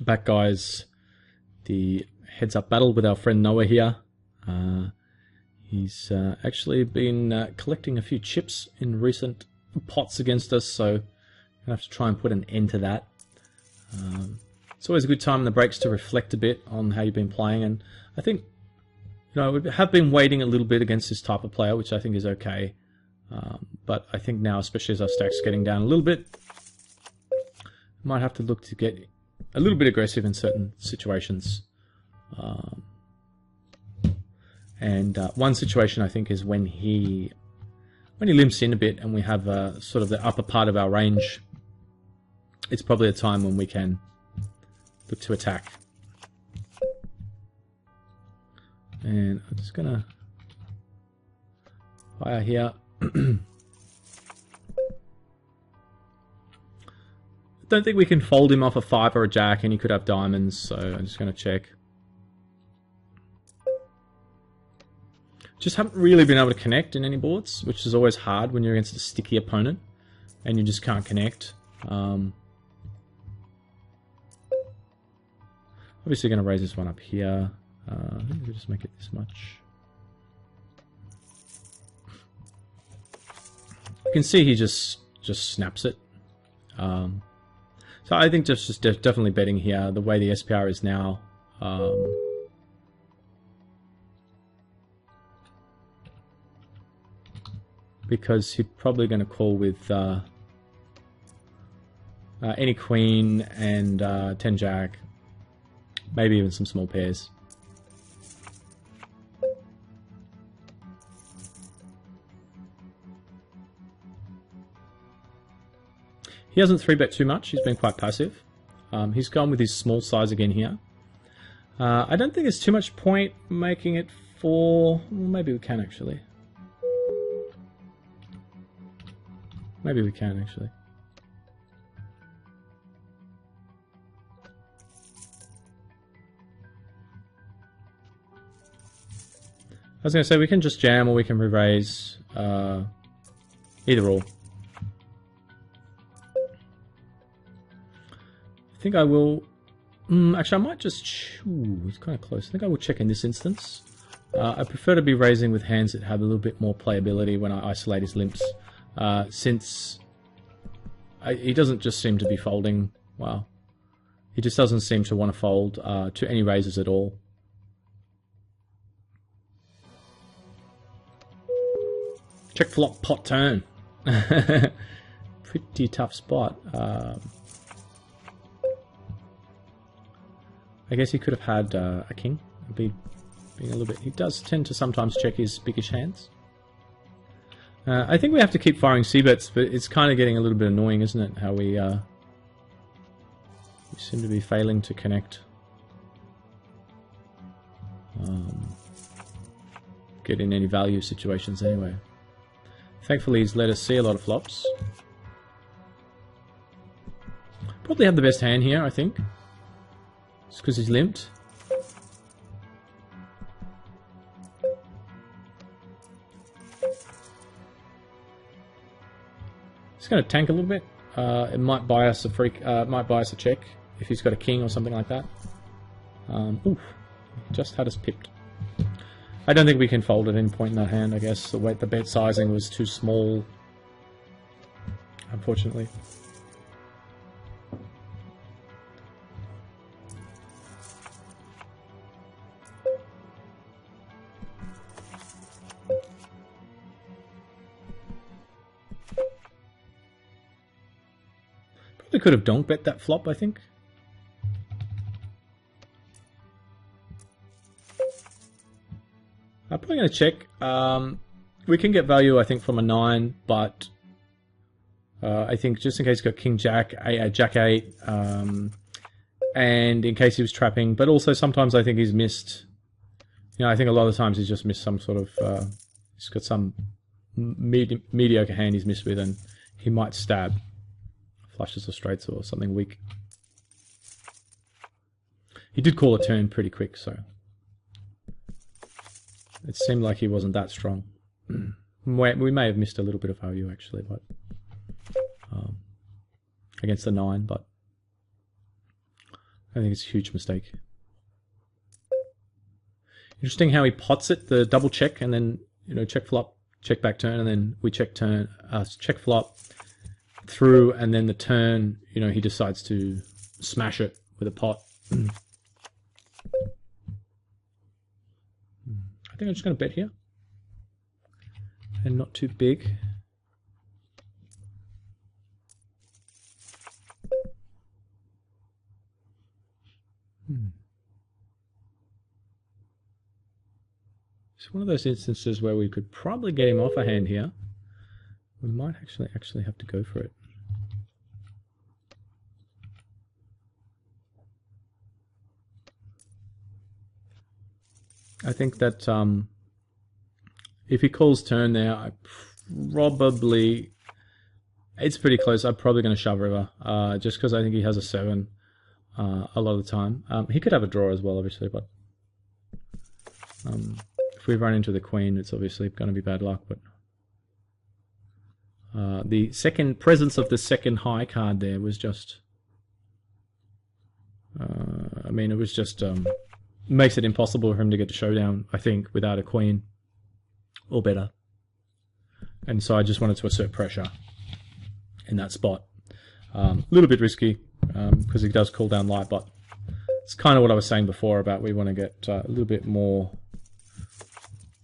back guys, the heads up battle with our friend Noah here. He's actually been collecting a few chips in recent pots against us, so I'm going to have to try and put an end to that. It's always a good time in the breaks to reflect a bit on how you've been playing, and I think, you know, I have been waiting a little bit against this type of player, which I think is okay. But I think now, especially as our stack's getting down a little bit, I might have to look to get a little bit aggressive in certain situations. And one situation I think is when he limps in a bit and we have sort of the upper part of our range. It's probably a time when we can look to attack. And I'm just gonna fire here. I don't think we can fold him off a 5 or a jack, and he could have diamonds, so I'm just going to check. Just haven't really been able to connect in any boards, which is always hard when you're against a sticky opponent and you just can't connect. Obviously going to raise this one up here. I think we'll just make it this much. You can see he just snaps it. So I think just definitely betting here, the way the SPR is now. Because he's probably going to call with any queen and 10 jack, maybe even some small pairs. He hasn't 3-bet too much, he's been quite passive. He's gone with his small size again here. I don't think there's too much point making it 4. Well, maybe we can actually. Maybe we can actually. I was going to say we can just jam or we can re-raise. Either or. I think I will... actually, I might just... Ooh, it's kind of close. I think I will check in this instance. I prefer to be raising with hands that have a little bit more playability when I isolate his limps. Since he doesn't just seem to be folding... Wow. He just doesn't seem to want to fold to any raises at all. Check flop, pot turn. Pretty tough spot. I guess he could have had a king. Being a little bit. He does tend to sometimes check his biggish hands. I think we have to keep firing c-bets, but it's kind of getting a little bit annoying, isn't it? How we seem to be failing to connect. Get in any value situations anyway. Thankfully, he's let us see a lot of flops. Probably have the best hand here, I think. It's because he's limped. It's going to tank a little bit. It might buy us a check if he's got a king or something like that. Oof, just had us pipped. I don't think we can fold at any point in that hand. I guess the bet sizing was too small, unfortunately. Probably could have donk bet that flop, I think. I'm probably going to check. We can get value, I think, from a 9, but I think just in case he's got King Jack, Jack 8, and in case he was trapping, but also sometimes I think he's missed. You know, I think a lot of the times he's just missed some sort of. He's got some mediocre hand he's missed with, and he might stab flushes or straights or something weak. He did call a turn pretty quick, so. It seemed like he wasn't that strong. We may have missed a little bit of value actually, but against the 9. But I think it's a huge mistake. Interesting how he pots it, the double check, and then, you know, check flop, check back turn, and then we check turn, check flop through, and then the turn, you know, he decides to smash it with a pot. I think I'm just going to bet here. And not too big. It's one of those instances where we could probably get him off a hand here. We might actually have to go for it. I think that if he calls turn there, I probably, it's pretty close. I'm probably going to shove river, just because I think he has a 7 a lot of the time. He could have a draw as well, obviously, but if we run into the queen, it's obviously going to be bad luck. But the second presence of the second high card there was just, I mean, it was just makes it impossible for him to get to showdown, I think, without a queen or better. And so I just wanted to assert pressure in that spot. A little bit risky because he does call down light, but it's kind of what I was saying before about we want to get a little bit more,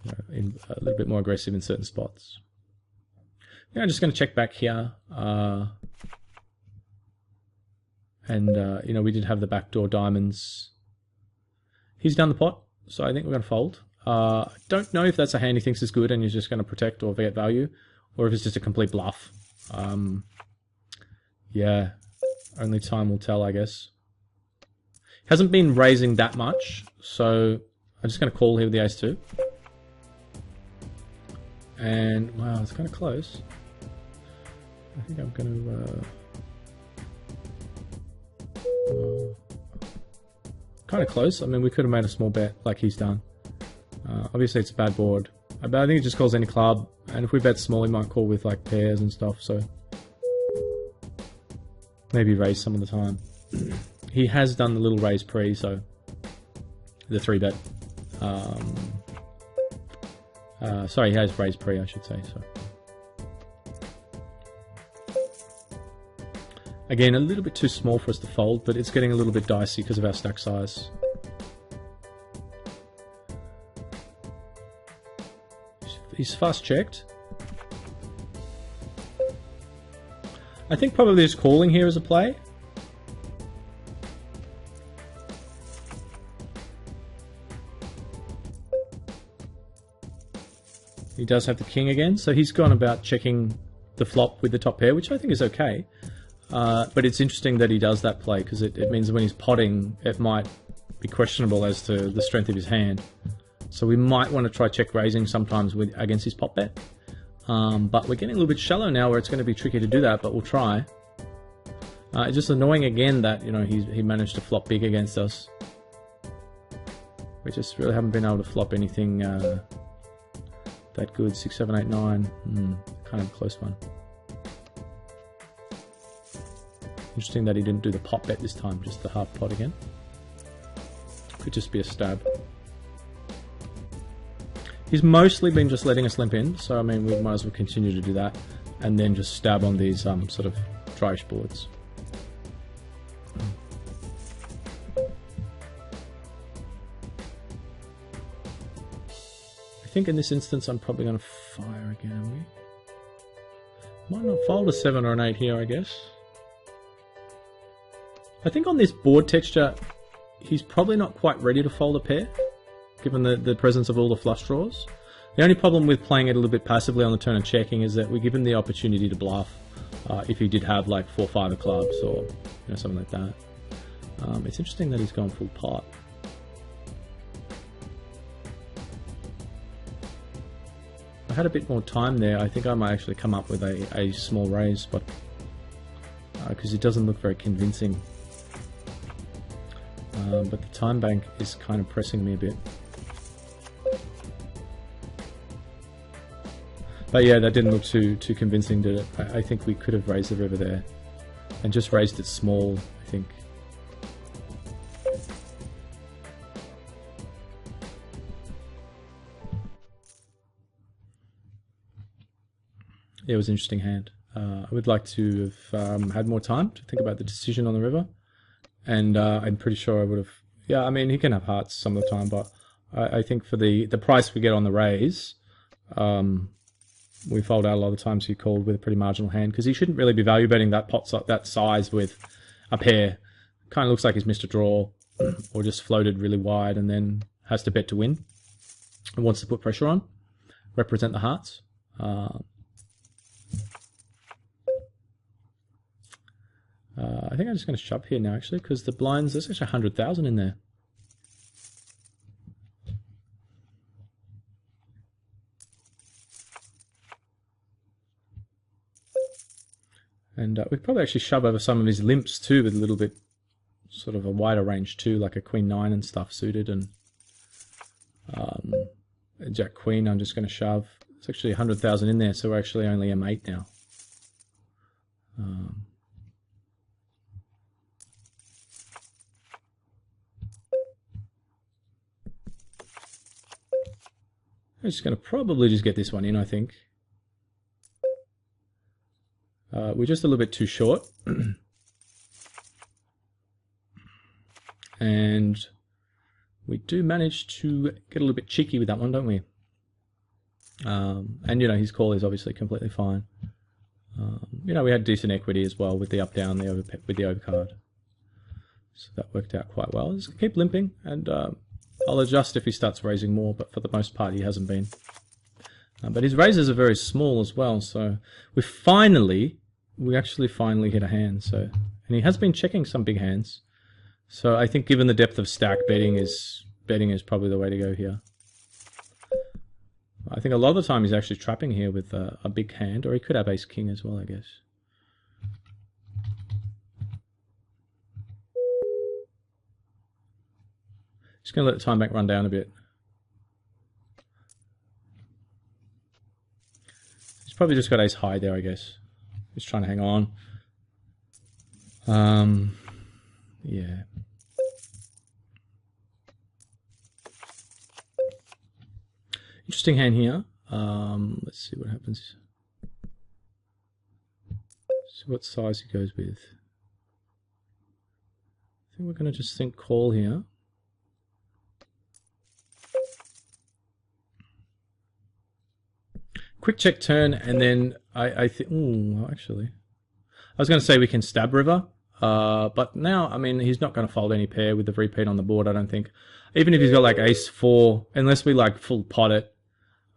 a little bit more aggressive in certain spots. Yeah, I'm just going to check back here, and you know, we did have the backdoor diamonds. He's down the pot, so I think we're going to fold. I don't know if that's a hand he thinks is good and he's just going to protect or get value, or if it's just a complete bluff. Yeah, only time will tell, I guess. Hasn't been raising that much, so I'm just going to call here with the ace-2. And, wow, it's kind of close. I think I'm going to... kind of close. I mean, we could have made a small bet like he's done. Obviously, it's a bad board. But I think he just calls any club. And if we bet small, he might call with like pairs and stuff. So maybe raise some of the time. He has done the little raise pre, so the 3-bet. Sorry, he has raised pre, I should say. So again, a little bit too small for us to fold, but it's getting a little bit dicey because of our stack size. He's fast checked. I think probably just calling here is a play. He does have the king again, so he's gone about checking the flop with the top pair, which I think is okay. But it's interesting that he does that play, because it means when he's potting, it might be questionable as to the strength of his hand. So we might want to try check raising sometimes against his pot bet. But we're getting a little bit shallow now where it's going to be tricky to do that, but we'll try. It's just annoying again that, you know, he managed to flop big against us. We just really haven't been able to flop anything that good. 6, 7, 8, 9. Kind of a close one. Interesting that he didn't do the pot bet this time, just the half pot again. Could just be a stab. He's mostly been just letting us limp in, so I mean we might as well continue to do that, and then just stab on these sort of dryish boards. I think in this instance I'm probably going to fire again, am we? Might not fold a 7 or an 8 here, I guess. I think on this board texture, he's probably not quite ready to fold a pair, given the presence of all the flush draws. The only problem with playing it a little bit passively on the turn and checking is that we give him the opportunity to bluff if he did have like 4, 5 of clubs or something like that. It's interesting that he's gone full pot. If I had a bit more time there, I think I might actually come up with a small raise, but because it doesn't look very convincing. But the time bank is kind of pressing me a bit. But yeah, that didn't look too convincing, did it? I think we could have raised the river there. And just raised it small, I think. it was an interesting hand. I would like to have had more time to think about the decision on the river, and I'm pretty sure I would have. Yeah, I mean, he can have hearts some of the time, but I think for the price we get on the raise, we fold out a lot of the times he called with a pretty marginal hand, because he shouldn't really be value betting that pot that size with a pair. Kind of looks like he's missed a draw or just floated really wide and then has to bet to win and wants to put pressure on, represent the hearts. I think I'm just going to shove here now, actually, because the blinds, there's actually 100,000 in there. And we could probably actually shove over some of his limps too, with a little bit sort of a wider range too, like a Queen 9 and stuff suited, and a Jack Queen I'm just going to shove. It's actually 100,000 in there, so we're actually only M8 now. I'm just going to probably just get this one in, I think. We're just a little bit too short. And we do manage to get a little bit cheeky with that one, don't we? And, you know, his call is obviously completely fine. You know, we had decent equity as well with the up-down, with the overcard. So that worked out quite well. Just keep limping, and I'll adjust if he starts raising more, but for the most part he hasn't been. But his raises are very small as well, so we actually finally hit a hand. So, and he has been checking some big hands. So I think given the depth of stack, betting is probably the way to go here. I think a lot of the time he's actually trapping here with a big hand, or he could have ace-king as well, I guess. Just going to let the time bank run down a bit. He's probably just got ace-high there, I guess. He's trying to hang on. Yeah. Interesting hand here. Let's see what happens. See what size he goes with. I think we're going to just think call here. Quick check turn, and then I think, ooh, actually, I was going to say we can stab river, but now, I mean, he's not going to fold any pair with the repeat on the board, I don't think. Even if he's got like ace-4, unless we like full pot it,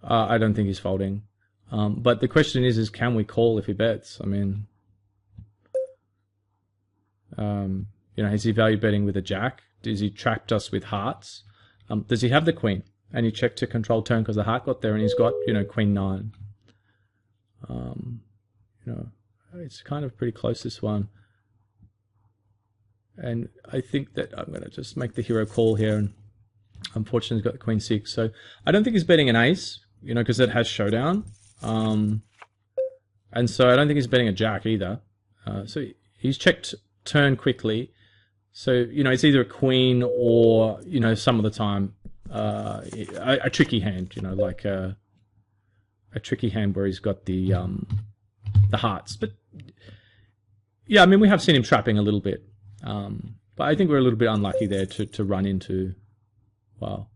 I don't think he's folding. But the question is can we call if he bets? I mean, you know, is he value betting with a jack? Does he trapped us with hearts? Does he have the queen? And he checked to control turn because the heart got there, and he's got, you know, Queen 9. You know, it's kind of pretty close, this one. And I think that I'm going to just make the hero call here, and unfortunately he's got the Queen 6. So I don't think he's betting an ace, you know, because it has showdown. And so I don't think he's betting a jack either. So he's checked turn quickly. So, you know, it's either a queen or, you know, some of the time a tricky hand, you know, like a tricky hand where he's got the hearts. But yeah, I mean, we have seen him trapping a little bit, but I think we're a little bit unlucky there to run into. Wow,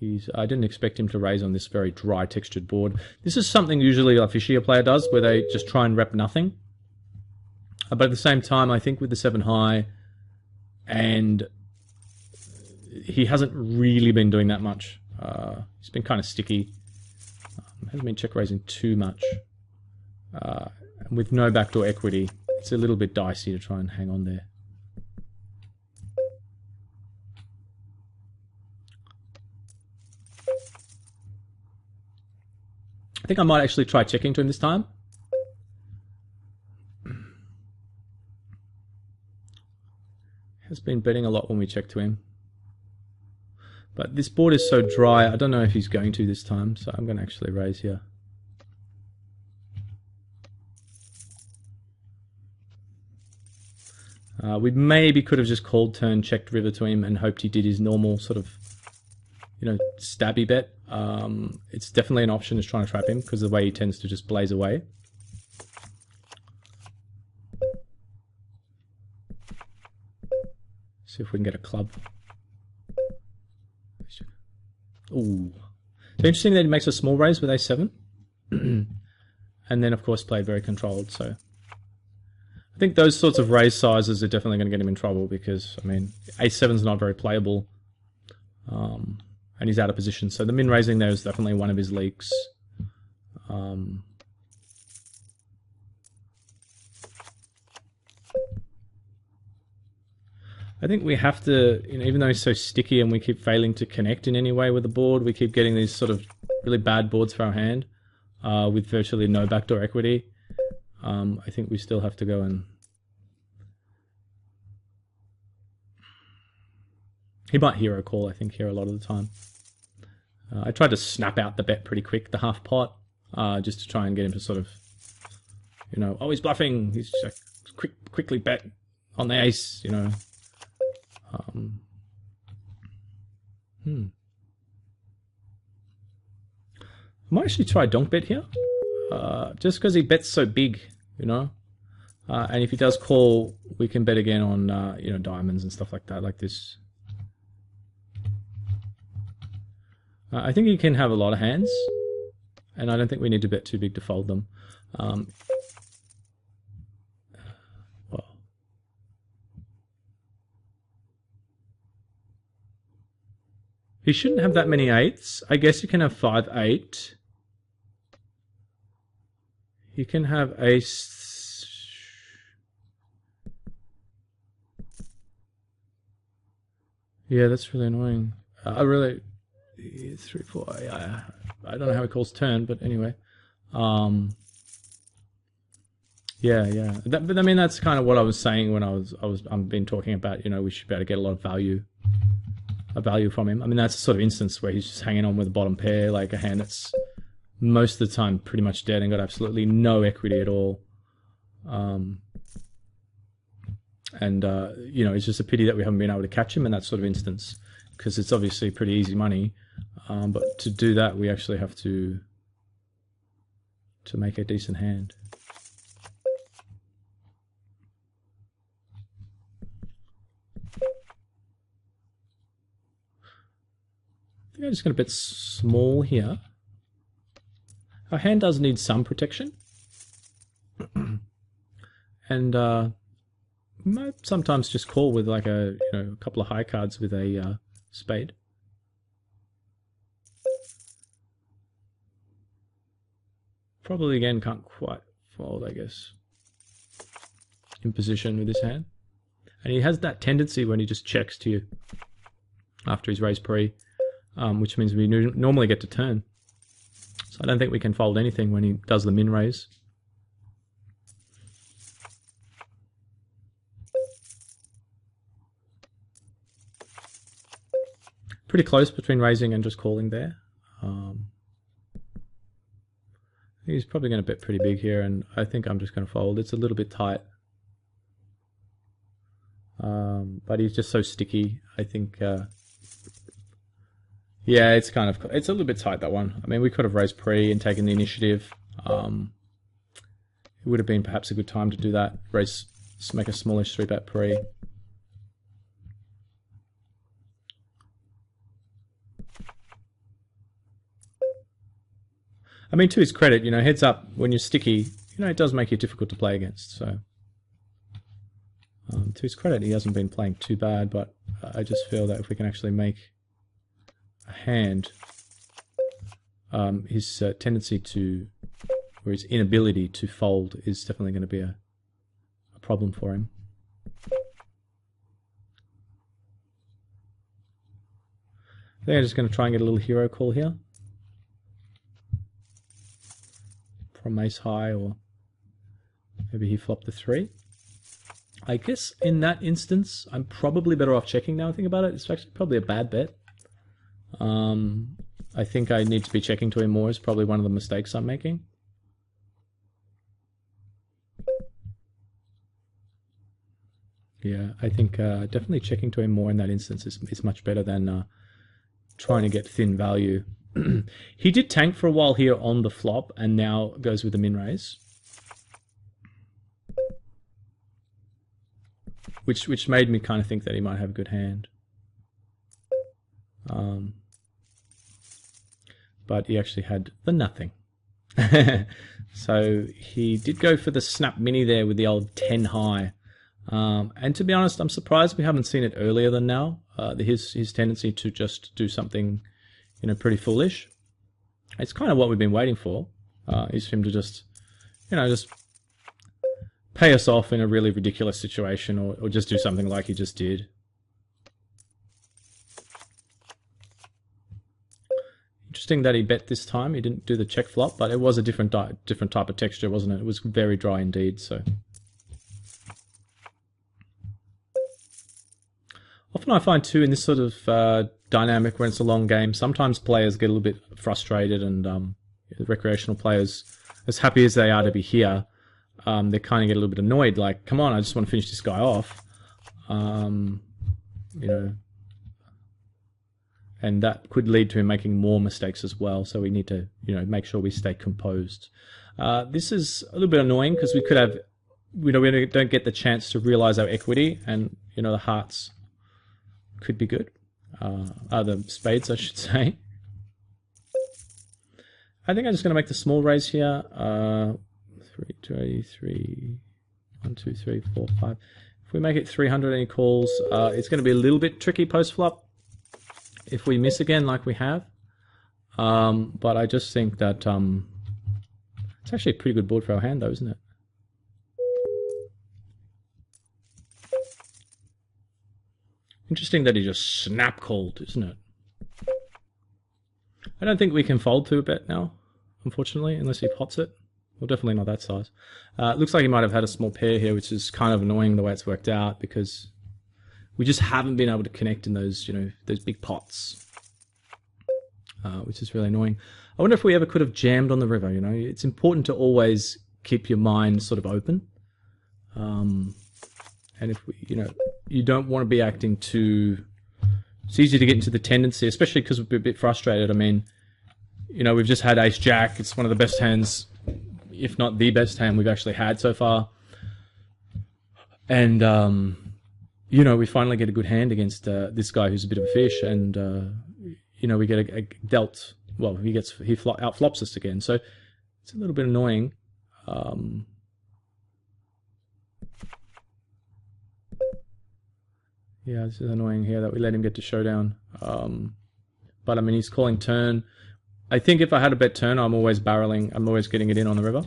I didn't expect him to raise on this very dry textured board. This is something usually a fishier player does, where they just try and rep nothing. But at the same time, I think with the 7 high, and he hasn't really been doing that much. He's been kind of sticky. Hasn't been check raising too much. With no backdoor equity, it's a little bit dicey to try and hang on there. I think I might actually try checking to him this time. Has been betting a lot when we check to him. But this board is so dry, I don't know if he's going to this time, so I'm going to actually raise here. We maybe could have just called turn, checked river to him, and hoped he did his normal sort of, you know, stabby bet. it's definitely an option is trying to trap him because of the way he tends to just blaze away. See if we can get a club. Ooh. So interesting that he makes a small raise with A7. And then, of course, played very controlled. So I think those sorts of raise sizes are definitely going to get him in trouble because, I mean, A7's not very playable. And he's out of position. So the min raising there is definitely one of his leaks. I think we have to, you know, even though he's so sticky and we keep failing to connect in any way with the board, we keep getting these sort of really bad boards for our hand with virtually no backdoor equity. I think we still have to go and... He might hero call, I think, here a lot of the time. I tried to snap out the bet pretty quick, the half pot, just to try and get him to sort of, you know, oh, he's bluffing, he's just like, quickly bet on the ace, you know. I might actually try donk bet here, just because he bets so big, you know. And if he does call, we can bet again on, you know, diamonds and stuff like that, like this. I think he can have a lot of hands, and I don't think we need to bet too big to fold them. Well, he shouldn't have that many eights. I guess he can have 5-8. He can have ace. Yeah, that's really annoying. I really. 3, 4. I don't know how he calls turn, but anyway. Yeah. But I mean, that's kind of what I was saying when I've been talking about. You know, we should be able to get a lot of value from him. I mean, that's a sort of instance where he's just hanging on with the bottom pair, like a hand that's most of the time pretty much dead and got absolutely no equity at all. You know, it's just a pity that we haven't been able to catch him in that sort of instance, because it's obviously pretty easy money. But to do that, we actually have to make a decent hand. I think I'm just going to bet small here. Our hand does need some protection. And might sometimes just call with like a couple of high cards with a spade. Probably again can't quite fold, I guess, in position with this hand. And he has that tendency when he just checks to you after he's raised pre, which means we normally get to turn. So I don't think we can fold anything when he does the min raise. Pretty close between raising and just calling there. He's probably going to bet pretty big here, and I think I'm just going to fold. It's a little bit tight. But he's just so sticky. I think, yeah, it's a little bit tight, that one. I mean, we could have raised pre and taken the initiative. It would have been perhaps a good time to do that. Make a smallish 3-bet pre. I mean, to his credit, heads up, when you're sticky, it does make you difficult to play against. So, to his credit, he hasn't been playing too bad, but I just feel that if we can actually make a hand, his tendency to, or his inability to fold is definitely going to be a problem for him. I think I'm just going to try and get a little hero call here. From ace high, or maybe he flopped the 3. I guess in that instance, I'm probably better off checking now I think about it. It's actually probably a bad bet. I think I need to be checking to him more is probably one of the mistakes I'm making. Yeah, I think definitely checking to him more in that instance is much better than trying to get thin value He did tank for a while here on the flop, and now goes with the min raise, which made me kind of think that he might have a good hand. But he actually had the nothing. So he did go for the snap mini there with the old 10 high. And to be honest, I'm surprised we haven't seen it earlier than now. His tendency to just do something, pretty foolish. It's kind of what we've been waiting for. Is for him to just, just pay us off in a really ridiculous situation, or just do something like he just did. Interesting that he bet this time. He didn't do the check flop, but it was a different type of texture, wasn't it? It was very dry indeed. So often I find too in this sort of dynamic when it's a long game, sometimes players get a little bit frustrated, and the recreational players, as happy as they are to be here, they kind of get a little bit annoyed. Like, come on, I just want to finish this guy off. And that could lead to him making more mistakes as well. So we need to, make sure we stay composed. This is a little bit annoying because we could have, we don't get the chance to realize our equity, and the hearts could be good. The spades, I should say. I think I'm just going to make the small raise here. 3, 1, 2, 3, 4, 5. If we make it 300 and he calls, it's going to be a little bit tricky post flop if we miss again like we have. But I just think that it's actually a pretty good board for our hand though, isn't it? Interesting that he just snap called, isn't it? I don't think we can fold to a bet now, unfortunately, unless he pots it. Well, definitely not that size. Looks like he might have had a small pair here, which is kind of annoying the way it's worked out, because we just haven't been able to connect in those, those big pots, which is really annoying. I wonder if we ever could have jammed on the river. It's important to always keep your mind sort of open. And if we, you don't want to be acting too. It's easy to get into the tendency, especially because we're a bit frustrated. I mean, we've just had Ace Jack. It's one of the best hands, if not the best hand we've actually had so far. And we finally get a good hand against this guy who's a bit of a fish, and we get a dealt. Well, he out flops us again, so it's a little bit annoying. Yeah, this is annoying here that we let him get to showdown. But I mean, he's calling turn. I think if I had a bet turn, I'm always barreling. I'm always getting it in on the river.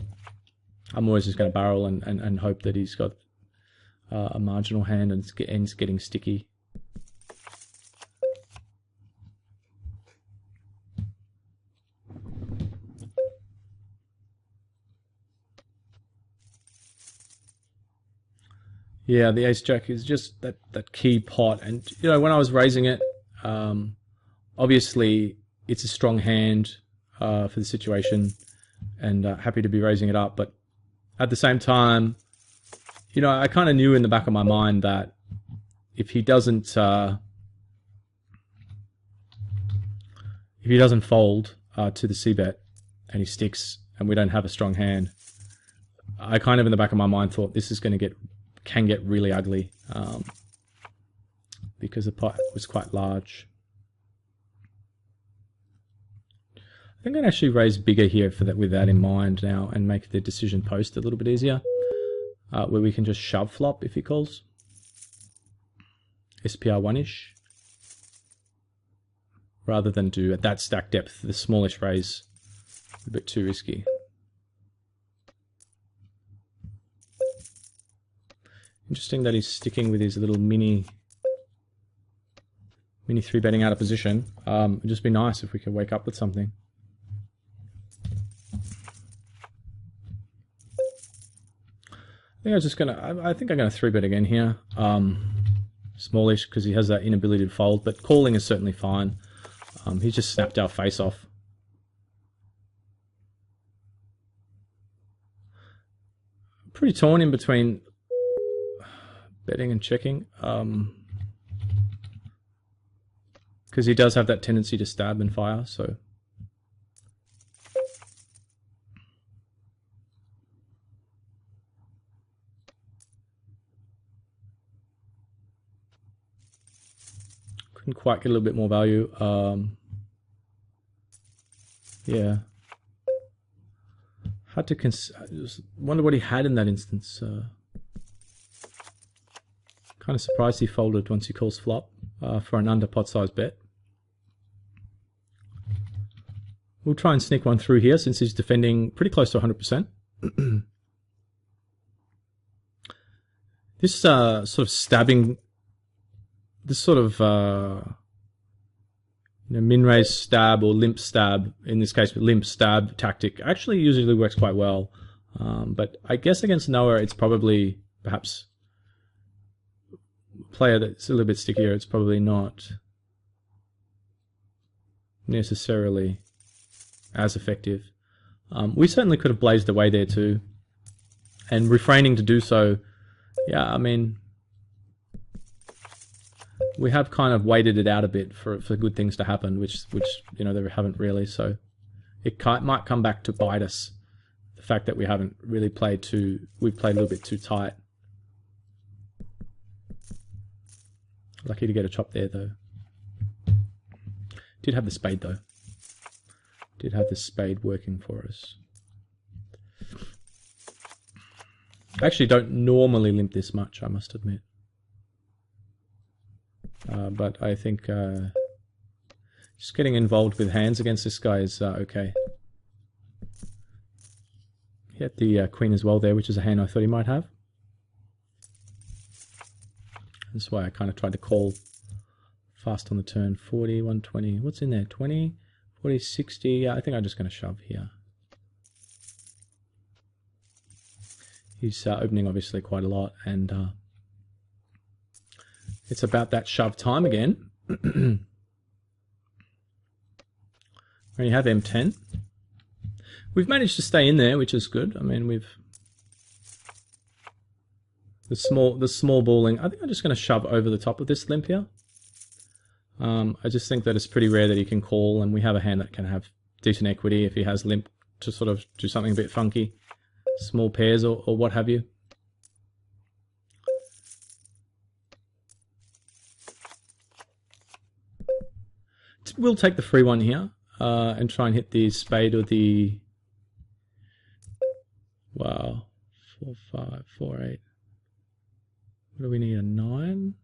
I'm always just going to barrel and hope that he's got a marginal hand and it's getting sticky. Yeah, the Ace Jack is just that key pot, and when I was raising it, obviously it's a strong hand for the situation, and happy to be raising it up. But at the same time, I kind of knew in the back of my mind that if he doesn't fold to the c-bet and he sticks and we don't have a strong hand, I kind of in the back of my mind thought this is going to can get really ugly, because the pot was quite large. I think I'd actually raise bigger here with that in mind now, and make the decision post a little bit easier, where we can just shove flop if he calls. SPR 1-ish. Rather than do at that stack depth, the smallish raise, a bit too risky. Interesting that he's sticking with his little mini 3-betting out of position. It'd just be nice if we could wake up with something. I think I'm gonna 3-bet again here. Smallish because he has that inability to fold, but calling is certainly fine. He just snapped our face off. Pretty torn in between betting and checking, because he does have that tendency to stab and fire. So Couldn't quite get a little bit more value. Yeah. Hard to wonder what he had in that instance. Kind of surprised he folded once he calls flop for an under pot size bet. We'll try and sneak one through here since he's defending pretty close to 100%. This sort of stabbing, this sort of min-raise stab or limp stab, in this case with limp stab tactic, actually usually works quite well. But I guess against Noah it's probably perhaps a player that's a little bit stickier. It's probably not necessarily as effective. We certainly could have blazed away there too, and refraining to do so. Yeah, I mean, we have kind of waited it out a bit for good things to happen, which they haven't really. So it might come back to bite us. The fact that we haven't really we've played a little bit too tight. Lucky to get a chop there though. Did have the spade though. Did have the spade working for us. I actually don't normally limp this much, I must admit. But I think just getting involved with hands against this guy is okay. He had the queen as well there, which is a hand I thought he might have. That's why I kind of tried to call fast on the turn. 40, 120. What's in there? 20, 40, 60. Yeah, I think I'm just going to shove here. He's opening obviously quite a lot, and it's about that shove time again. When you have M10, we've managed to stay in there, which is good. I mean, the small balling. I think I'm just going to shove over the top of this limp here. I just think that it's pretty rare that he can call, and we have a hand that can have decent equity if he has limp to sort of do something a bit funky. Small pairs or what have you. We'll take the free one here and try and hit the spade or the... Wow. 4, 5, 4, 8. What do we need? A 9?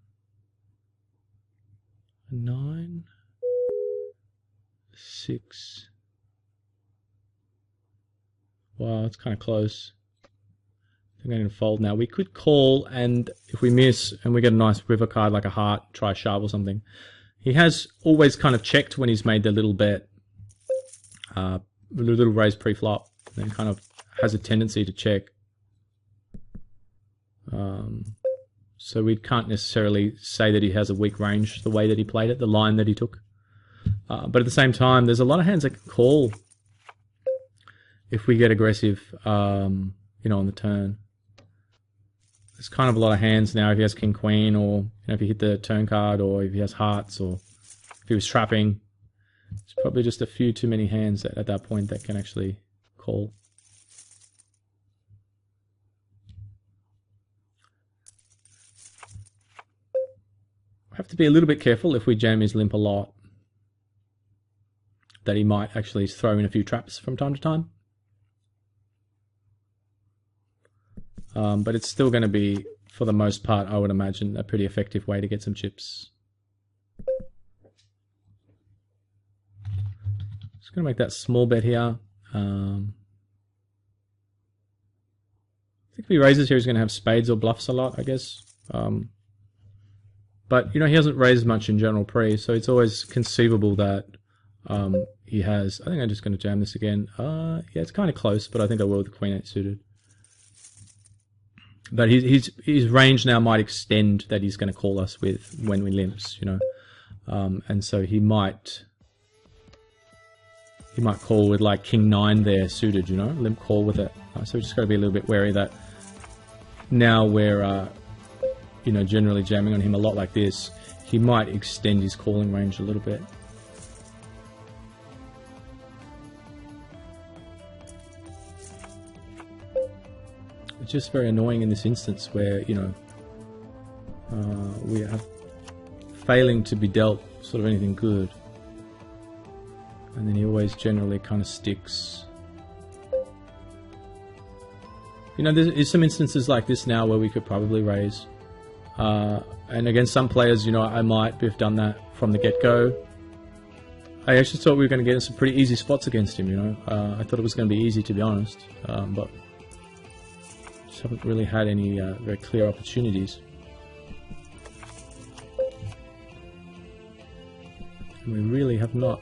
A 9? 6... Wow, it's kind of close. I think I'm going to fold now. We could call, and if we miss and we get a nice river card like a heart, try a shove or something. He has always kind of checked when he's made the little bet, a little raise pre-flop, and kind of has a tendency to check. So we can't necessarily say that he has a weak range the way that he played it, the line that he took. But at the same time, there's a lot of hands that can call if we get aggressive, on the turn. There's kind of a lot of hands now if he has king queen, or if he hit the turn card, or if he has hearts, or if he was trapping. It's probably just a few too many hands at that point that can actually call. I have to be a little bit careful if we jam his limp a lot, that he might actually throw in a few traps from time to time. But it's still going to be, for the most part, I would imagine, a pretty effective way to get some chips. Just going to make that small bet here. I think if he raises here, he's going to have spades or bluffs a lot, I guess. But, he hasn't raised much in general pre, so it's always conceivable that he has... I think I'm just going to jam this again. Yeah, it's kind of close, but I think I will with the queen 8 suited. But his range now might extend that he's going to call us with when we limps, and so he might call with like king 9 there suited, limp call with it. So we just got to be a little bit wary that now we're generally jamming on him a lot like this. He might extend his calling range a little bit. It's just very annoying in this instance where, we have failing to be dealt sort of anything good. And then he always generally kind of sticks. You know, there's some instances like this now where we could probably raise. And against some players, you know, I might have done that from the get-go. I actually thought we were going to get in some pretty easy spots against him, you know. I thought it was going to be easy, to be honest. But just haven't really had any very clear opportunities. And we really have not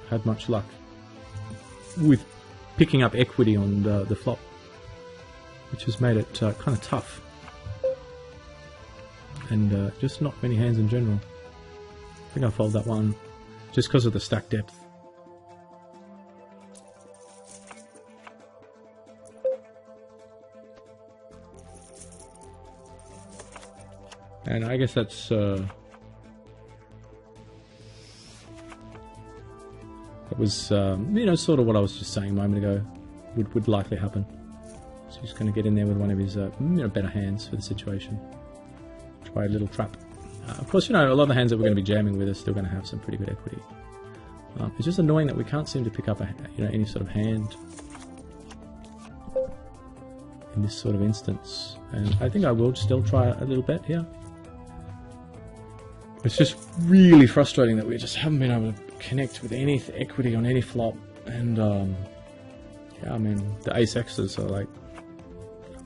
had much luck with picking up equity on the flop, which has made it kind of tough. And just not many hands in general. I think I'll fold that one just because of the stack depth. And I guess that's that was you know, sort of what I was just saying a moment ago would likely happen. So he's going to get in there with one of his you know, better hands for the situation. Try a little trap. Of course, you know, a lot of the hands that we're going to be jamming with are still going to have some pretty good equity. It's just annoying that we can't seem to pick up you know, any sort of hand in this sort of instance. And I think I will still try a little bet here. It's just really frustrating that we just haven't been able to connect with any equity on any flop. And yeah, I mean, the ace X's are like,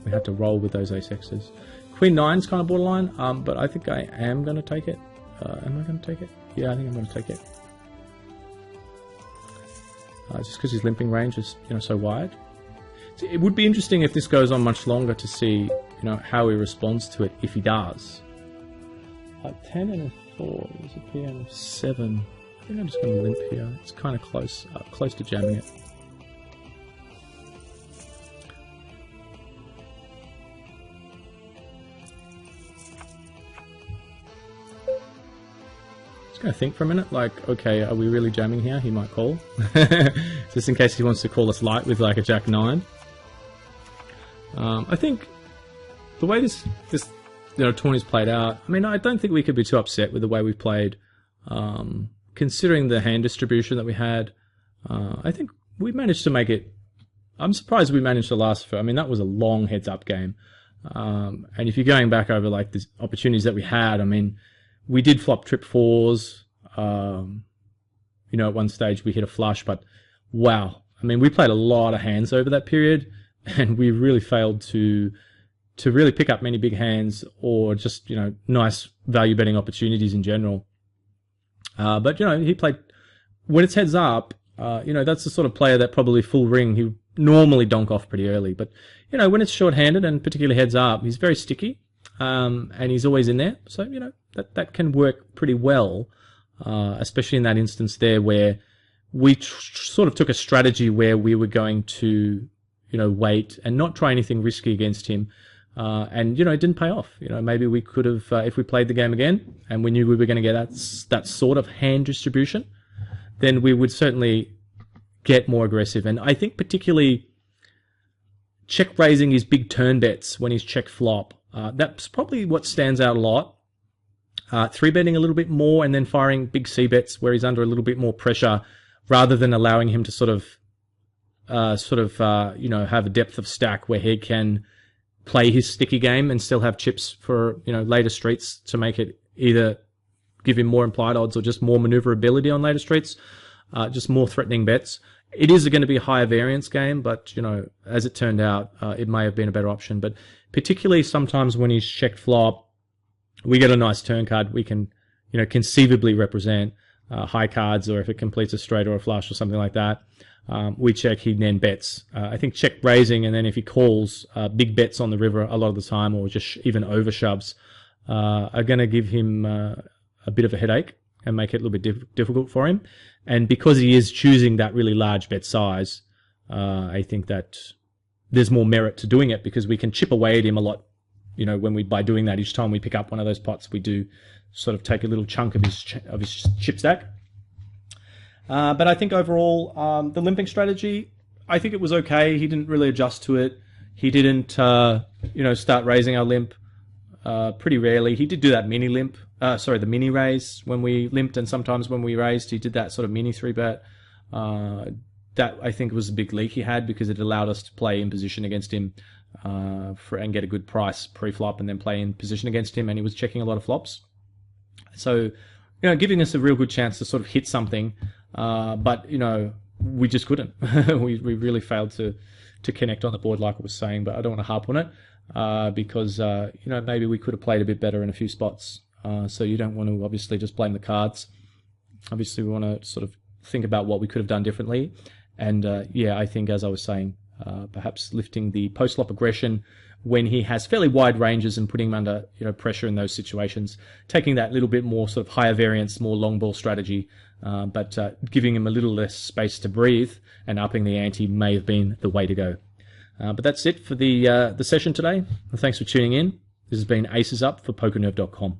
we had to roll with those ace X's. Queen 9's kind of borderline, but I think I am going to take it. Am I going to take it? Yeah, I think I'm going to take it. Just because his limping range is, you know, so wide. So it would be interesting if this goes on much longer to see, you know, how he responds to it if he does. 10 and a 4 is a PM of 7. I think I'm just going to limp here. It's kind of close to jamming it. Going to think for a minute, like, okay, are we really jamming here? He might call. Just in case he wants to call us light with like a Jack 9. I think the way this you know, tournament's played out, I mean, I don't think we could be too upset with the way we played. Considering the hand distribution that we had, I think we managed to make it. I'm surprised we managed to last for. I mean, that was a long heads-up game. And if you're going back over like the opportunities that we had, I mean, we did flop trip 4s. You know, at one stage we hit a flush, but wow. I mean, we played a lot of hands over that period, and we really failed to really pick up many big hands or just, you know, nice value betting opportunities in general. But, you know, he played, when it's heads up, you know, that's the sort of player that probably full ring, he normally donk off pretty early. But, you know, when it's short-handed and particularly heads up, he's very sticky. And he's always in there. So, you know, that can work pretty well, especially in that instance there where we sort of took a strategy where we were going to, you know, wait and not try anything risky against him. And, you know, it didn't pay off. You know, maybe we could have, if we played the game again and we knew we were going to get that sort of hand distribution, then we would certainly get more aggressive. And I think particularly check raising his big turn bets when he's check flop. That's probably what stands out a lot. 3-betting a little bit more and then firing big C-bets where he's under a little bit more pressure rather than allowing him to sort of, you know, have a depth of stack where he can play his sticky game and still have chips for, you know, later streets to make it either give him more implied odds or just more maneuverability on later streets, just more threatening bets. It is going to be a higher variance game, but, you know, as it turned out, it may have been a better option. But particularly sometimes when he's checked flop, we get a nice turn card we can, you know, conceivably represent high cards, or if it completes a straight or a flush or something like that, we check, he then bets. I think check raising, and then if he calls big bets on the river a lot of the time, or just even over shoves, are going to give him a bit of a headache and make it a little bit difficult for him. And because he is choosing that really large bet size, I think that there's more merit to doing it because we can chip away at him a lot. You know, by doing that, each time we pick up one of those pots, we do sort of take a little chunk of his chip stack. But I think overall, the limping strategy, I think it was okay. He didn't really adjust to it. He didn't, you know, start raising our limp pretty rarely. He did do that mini limp the mini raise when we limped, and sometimes when we raised, he did that sort of mini 3-bet. That I think was a big leak he had, because it allowed us to play in position against him and get a good price pre-flop, and then play in position against him, and he was checking a lot of flops. So, giving us a real good chance to sort of hit something, but we just couldn't. we really failed to connect on the board, like I was saying. But I don't want to harp on it because maybe we could have played a bit better in a few spots. So you don't want to obviously just blame the cards. Obviously, we want to sort of think about what we could have done differently. And I think, as I was saying, perhaps lifting the post-flop aggression when he has fairly wide ranges and putting him under pressure in those situations, taking that little bit more sort of higher variance, more long ball strategy, but giving him a little less space to breathe and upping the ante may have been the way to go. But that's it for the session today. Thanks for tuning in. This has been Acesup for PokerNerve.com.